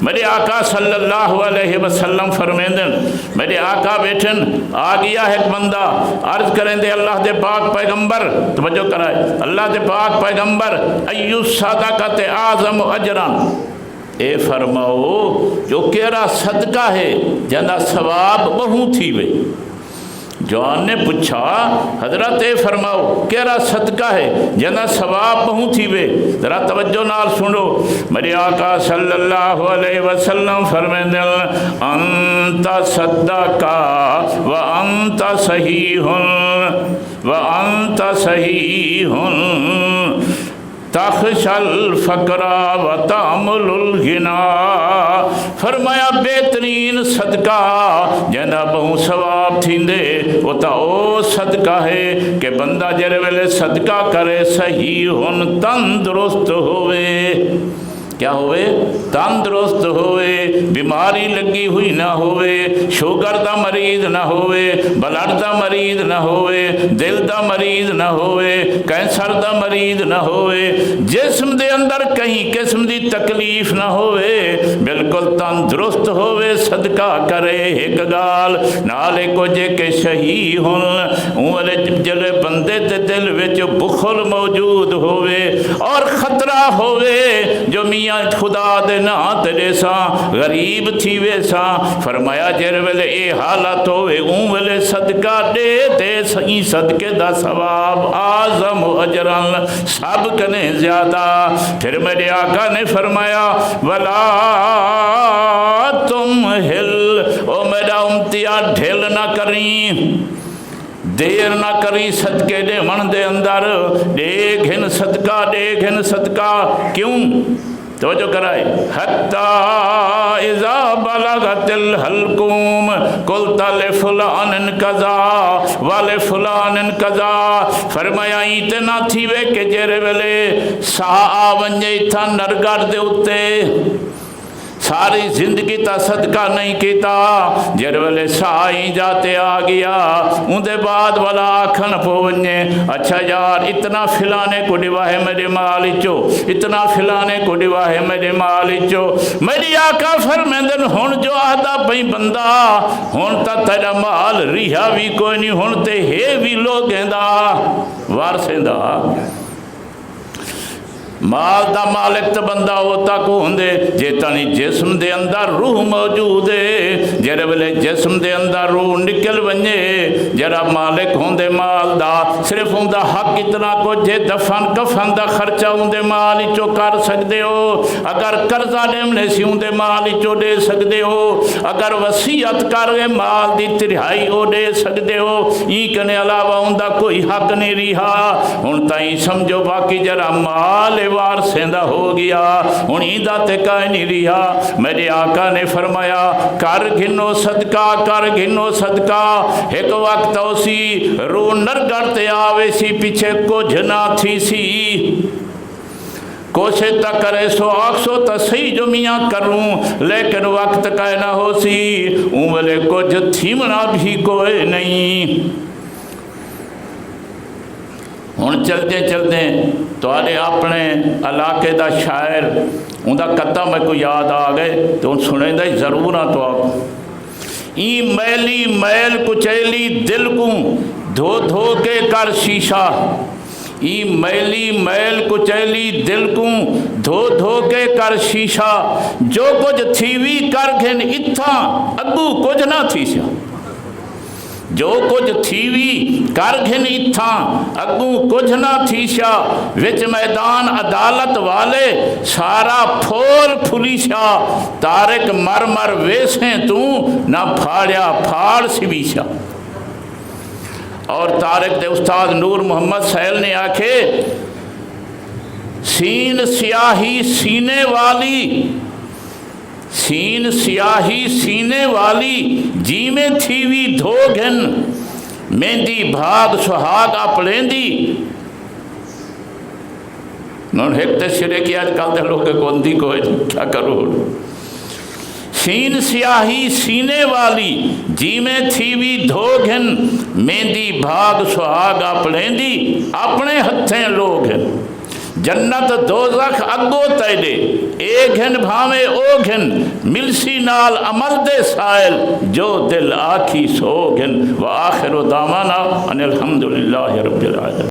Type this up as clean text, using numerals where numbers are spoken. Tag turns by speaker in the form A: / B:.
A: मेरे आका सल्लल्लाहु अलैहि वसल्लम फरमेंदन, मेरे आका बैठन, आ गया है एक बंदा, अर्ज करें दे अल्लाह दे पाक पैगंबर, तवज्जो कराए, अल्लाह दे पाक पैगंबर अय्यु सदक़त आज़म अजरन, ए फरमाओ जो केरा सदका है जना सवाब बहु थी वे। जवान ने पूछा, हजरत ए फरमाओ केरा सदका है जना सवाब बहु थी वे। जरा तवज्जो नाल सुनो, मेरे आका सल्लल्लाहु अलैहि वसल्लम फरमाते अंत सद्दका व अंत सहीहुन व अंत सहीहुन तखशल फ़करा व तामुलुल गिना। फरमाया बेहतरीन सदका जना बहु सवाब थींदे वो तो ओ सदका है कि बंदा जरे वेले सदका करे सही हुन तंदुरुस्त होवे। क्या होवे? तंदुरुस्त होवे, बीमारी लगी हुई ना होवे, शुगर का मरीज ना होवे, ब्लड का मरीज ना होवे, दिल का मरीज ना होवे, कैंसर का मरीज ना होवे, जिस्म के अंदर कहीं किस्म की तकलीफ ना होवे, बिल्कुल तंदुरुस्त होवे, सदका करे। एक गाल नाले को जे के सही हुन उमरे जले बंदे के दिल विच बुखल मौजूद होवे और खतरा होवे जो खुदा दे ना तेरे सा गरीब थी वे सा। फरमाया जेर वेले ए हालत होवे ऊं वेले सदका दे ते सही सदके दा सवाब आज़म अजरन सब कने ज्यादा। फिर मेरे आका ने फरमाया वला तुम हिल, ओ मेरा उम्तिया ढिल ना करी, देर ना करी सदके दे मन दे अंदर, देख हिन सदका, देख हिन सदका। क्यों? तो जो कराए हत्ता इज़ा बलगतिल हल्कुम कुल्ता ले फुलानन कज़ा वाले फुलानन कज़ा। फरमाया इतना थी वे के जेरे वेले सा आ वंजे था नरगढ़ दे उत्ते सारी जिंदगी ता सदका नहीं किया, जर वेले साई जाते आ गया उनके बाद वाला आखन पवने अच्छा यार इतना फिलाने को डिवा है मेरे माल चो, इतना फिलाने को डिवा है मेरे माल चो। मेरी आका फरमांदन हुण जो आदा पई बंदा हुण ता तेरा माल रिहा भी कोई नहीं, हुण ते है भी लोगें दा वारसें दा। माल दा मालिक तो बंदा होता को होंदे जे तनी जिस्म दे अंदर रूह मौजूद है। जेरे वेले जिस्म दे अंदर रूह निकल वने जरा मालिक होंदे माल दा सिर्फ उनका हक इतना कुछ जे दफन कफन दा खर्चा उनके माल चो कर सकते हो, अगर कर्जा लेने सी उनके माल चो दे सकते हो, अगर वसीयत कर माल की तिहाई वो दे सकते हो, ई कने अलावा उनका कोई हक नहीं रहा। हुण ताई समझो बाकी जरा माल वारसें दा हो गया, हुण इंदा ते काई नहीं रहा। मेरे आका ने फरमाया कर घिनो सदका, कर घिनो सदका। एक वक्त उसी रू नरगढ़ ते आवे सी पीछे कुछ ना थी सी, कोशिश तो करे सो आखसो तो सही जो मियाँ करूँ, लेकिन वक्त कह ना हो सी उमले कुछ थीमना भी कोई नहीं। हुण चलते चलते तुहाडे अपने इलाके का शायर उनका कत्ता मेरे को याद आ गए तो सुनेंदा ही जरूर हाँ। तो आप ई मैली मैल कुचैली दिल को धो धो के कर शीशा, ई मैली मैल कुचैली दिल को धो धो के कर शीशा। जो कुछ थीवी कर घिन इत्था अगू कुछ ना थी सा, जो कुछ थीवी कर घिन इत्था अगू कुछ ना थी सा। विच मैदान अदालत वाले सारा फोल फुलीशा, तारिक मर मर वेसे तू ना फाड़िया फाड़ सिवीशा। और तारिक दे उस्ताद नूर मोहम्मद सैल ने आखे सीन स्याही सीने वाली, सीन स्याही सीने वाली जी में थीवी धोघन मेहंदी भाग सुहाग अपलेंदी। एक तो सिरे की आजकल के लोग कोंदी को क्या करो। सीन स्याही सीने वाली जी में थीवी धोघन मेहंदी भाग सुहाग अपलेंदी, अपने हथें लोग जन्नत दोज़ख अगो तैडे ए घिन भावे ओ घिन मिलसी नाल अमल दे साइल जो दिल आखी सो घिन व आखिर दावाना अनिल हम्दुलिल्लाहि रब्बिल आलमीन।